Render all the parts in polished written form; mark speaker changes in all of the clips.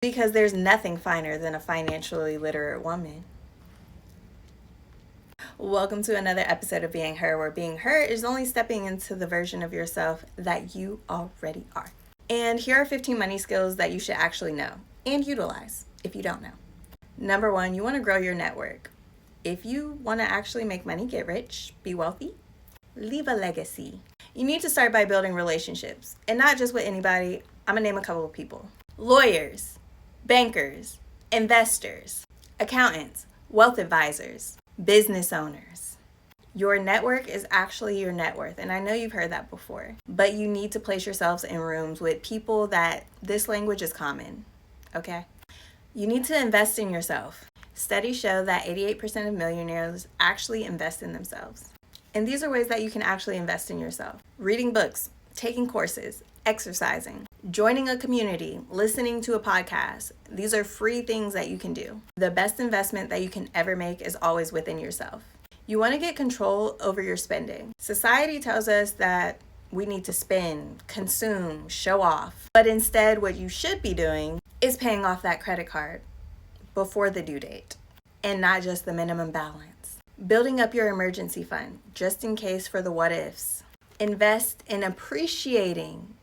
Speaker 1: Because there's nothing finer than a financially literate woman. Welcome to another episode of Being Her, where being her is only stepping into the version of yourself that you already are. And here are 15 money skills that you should actually know and utilize if you don't know. Number one, you want to grow your network. If you want to actually make money, get rich, be wealthy, leave a legacy. You need to start by building relationships, and not just with anybody. I'm going to name a couple of people. Lawyers, bankers, investors, accountants, wealth advisors, business owners. Your network is actually your net worth, and I know you've heard that before, but you need to place yourselves in rooms with people that this language is common, okay? You need to invest in yourself. Studies show that 88% of millionaires actually invest in themselves. And these are ways that you can actually invest in yourself. Reading books, taking courses, exercising, joining a community, listening to a podcast. These are free things that you can do. The best investment that you can ever make is always within yourself. You want to get control over your spending. Society tells us that we need to spend, consume, show off. But instead, what you should be doing is paying off that credit card before the due date, and not just the minimum balance. Building up your emergency fund, just in case for the what ifs. Invest in appreciating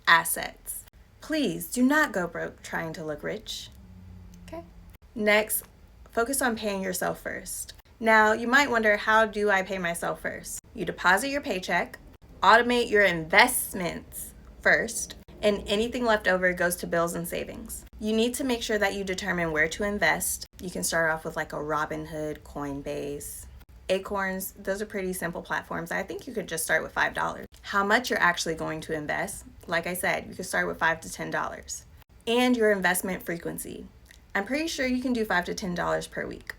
Speaker 1: assets. Please do not go broke trying to look rich. Okay. Next, focus on paying yourself first. Now, you might wonder, how do I pay myself first? You deposit your paycheck, automate your investments first, and anything left over goes to bills and savings. You need to make sure that you determine where to invest. You can start off with like a Robinhood, Coinbase, Acorns. Those are pretty simple platforms. I think you could just start with $5. How much you're actually going to invest? Like I said, you could start with $5 to $10. And your investment frequency. I'm pretty sure you can do $5 to $10 per week.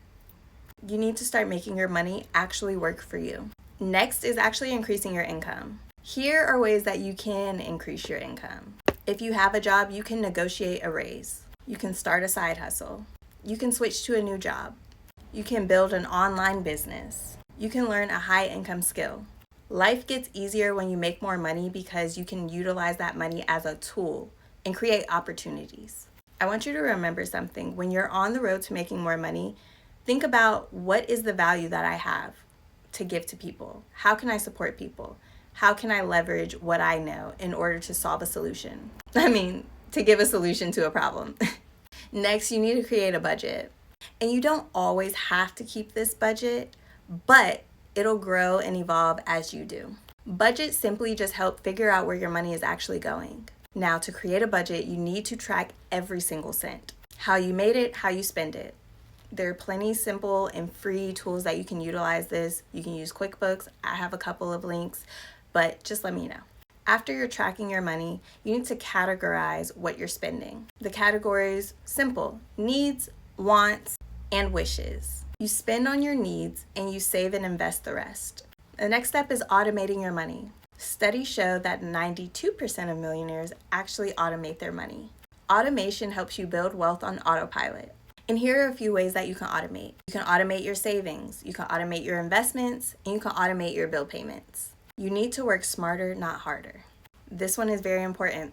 Speaker 1: You need to start making your money actually work for you. Next is actually increasing your income. Here are ways that you can increase your income. If you have a job, you can negotiate a raise. You can start a side hustle. You can switch to a new job. You can build an online business. You can learn a high income skill. Life gets easier when you make more money because you can utilize that money as a tool and create opportunities. I want you to remember something. When you're on the road to making more money, think about, what is the value that I have to give to people? How can I support people? How can I leverage what I know in order to solve a solution? To give a solution to a problem. Next, you need to create a budget. And you don't always have to keep this budget, but it'll grow and evolve as you do. Budgets simply just help figure out where your money is actually going. Now, to create a budget, you need to track every single cent. How you made it, how you spend it. There are plenty simple and free tools that you can utilize this. You can use QuickBooks. I have a couple of links, but just let me know. After you're tracking your money, you need to categorize what you're spending. The categories, simple: needs, wants, and wishes. You spend on your needs and you save and invest the rest. The next step is automating your money. Studies show that 92% of millionaires actually automate their money. Automation helps you build wealth on autopilot. And here are a few ways that you can automate. You can automate your savings, you can automate your investments, and you can automate your bill payments. You need to work smarter, not harder. This one is very important.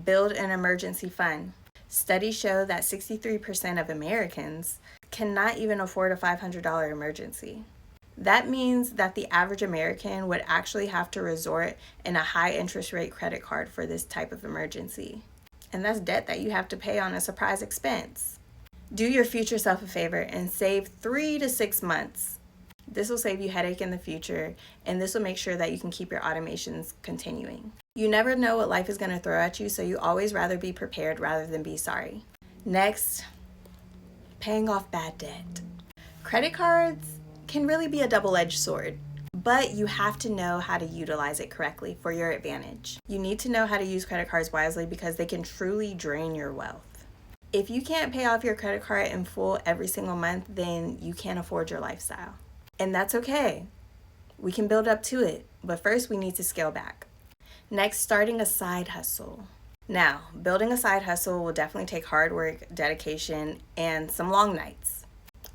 Speaker 1: Build an emergency fund. Studies show that 63% of Americans cannot even afford a $500 emergency. That means that the average American would actually have to resort in a high interest rate credit card for this type of emergency. And that's debt that you have to pay on a surprise expense. Do your future self a favor and save 3 to 6 months. This will save you headache in the future, and this will make sure that you can keep your automations continuing. You never know what life is going to throw at you, so you always rather be prepared rather than be sorry. Next, paying off bad debt. Credit cards can really be a double-edged sword, but you have to know how to utilize it correctly for your advantage. You need to know how to use credit cards wisely because they can truly drain your wealth. If you can't pay off your credit card in full every single month, then you can't afford your lifestyle. And that's okay. We can build up to it, but first we need to scale back. Next, starting a side hustle. Now, building a side hustle will definitely take hard work, dedication, and some long nights.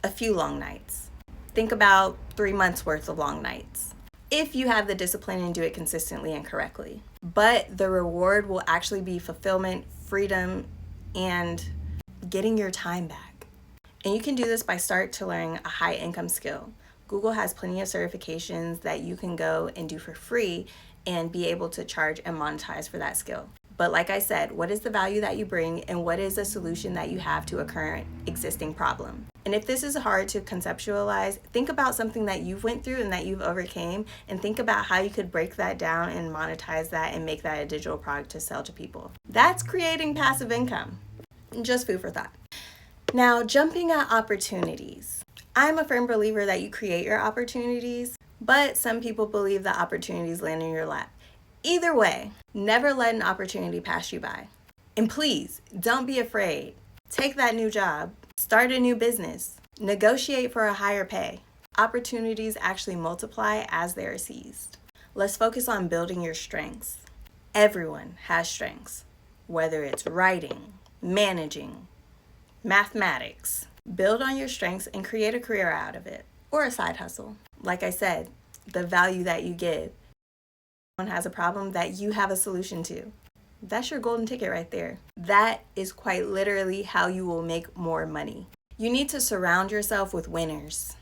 Speaker 1: A few long nights. Think about 3 months worth of long nights, if you have the discipline and do it consistently and correctly. But the reward will actually be fulfillment, freedom, and getting your time back. And you can do this by start to learn a high income skill. Google has plenty of certifications that you can go and do for free and be able to charge and monetize for that skill. But like I said, what is the value that you bring, and what is a solution that you have to a current existing problem? And if this is hard to conceptualize, think about something that you've went through and that you've overcame, and think about how you could break that down and monetize that and make that a digital product to sell to people. That's creating passive income. Just food for thought. Now, jumping at opportunities. I'm a firm believer that you create your opportunities, but some people believe that opportunities land in your lap. Either way, never let an opportunity pass you by. And please, don't be afraid. Take that new job, start a new business, negotiate for a higher pay. Opportunities actually multiply as they are seized. Let's focus on building your strengths. Everyone has strengths, whether it's writing, managing, mathematics. Build on your strengths and create a career out of it, or a side hustle. Like I said, the value that you give. Someone has a problem that you have a solution to. That's your golden ticket right there. That is quite literally how you will make more money. You need to surround yourself with winners.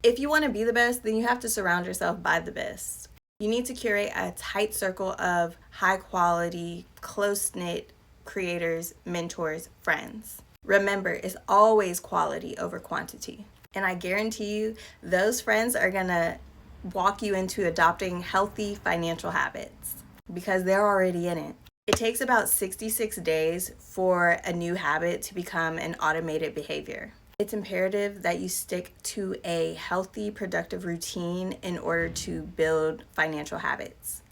Speaker 1: If you want to be the best, then you have to surround yourself by the best. You need to curate a tight circle of high quality, close-knit creators, mentors, friends. Remember, it's always quality over quantity. And I guarantee you, those friends are gonna walk you into adopting healthy financial habits because they're already in it. It takes about 66 days for a new habit to become an automated behavior. It's imperative that you stick to a healthy, productive routine in order to build financial habits.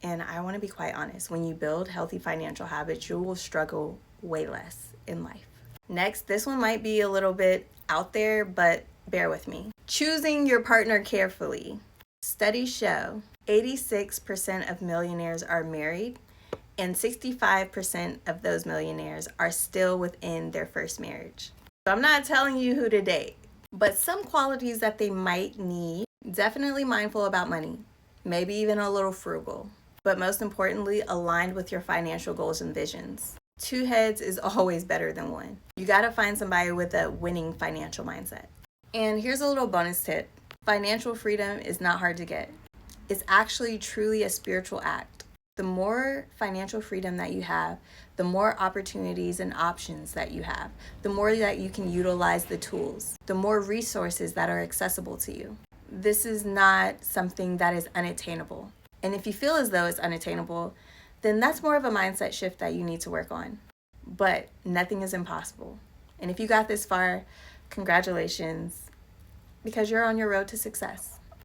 Speaker 1: And I want to be quite honest, when you build healthy financial habits, you will struggle way less in life. Next, this one might be a little bit out there, but bear with me. Choosing your partner carefully. Studies show 86% of millionaires are married, and 65% of those millionaires are still within their first marriage. So I'm not telling you who to date, but some qualities that they might need: definitely mindful about money, maybe even a little frugal, but most importantly, aligned with your financial goals and visions. Two heads is always better than one. You gotta find somebody with a winning financial mindset. And here's a little bonus tip. Financial freedom is not hard to get. It's actually truly a spiritual act. The more financial freedom that you have, the more opportunities and options that you have, the more that you can utilize the tools, the more resources that are accessible to you. This is not something that is unattainable. And if you feel as though it's unattainable, then that's more of a mindset shift that you need to work on. But nothing is impossible. And if you got this far, congratulations, because you're on your road to success.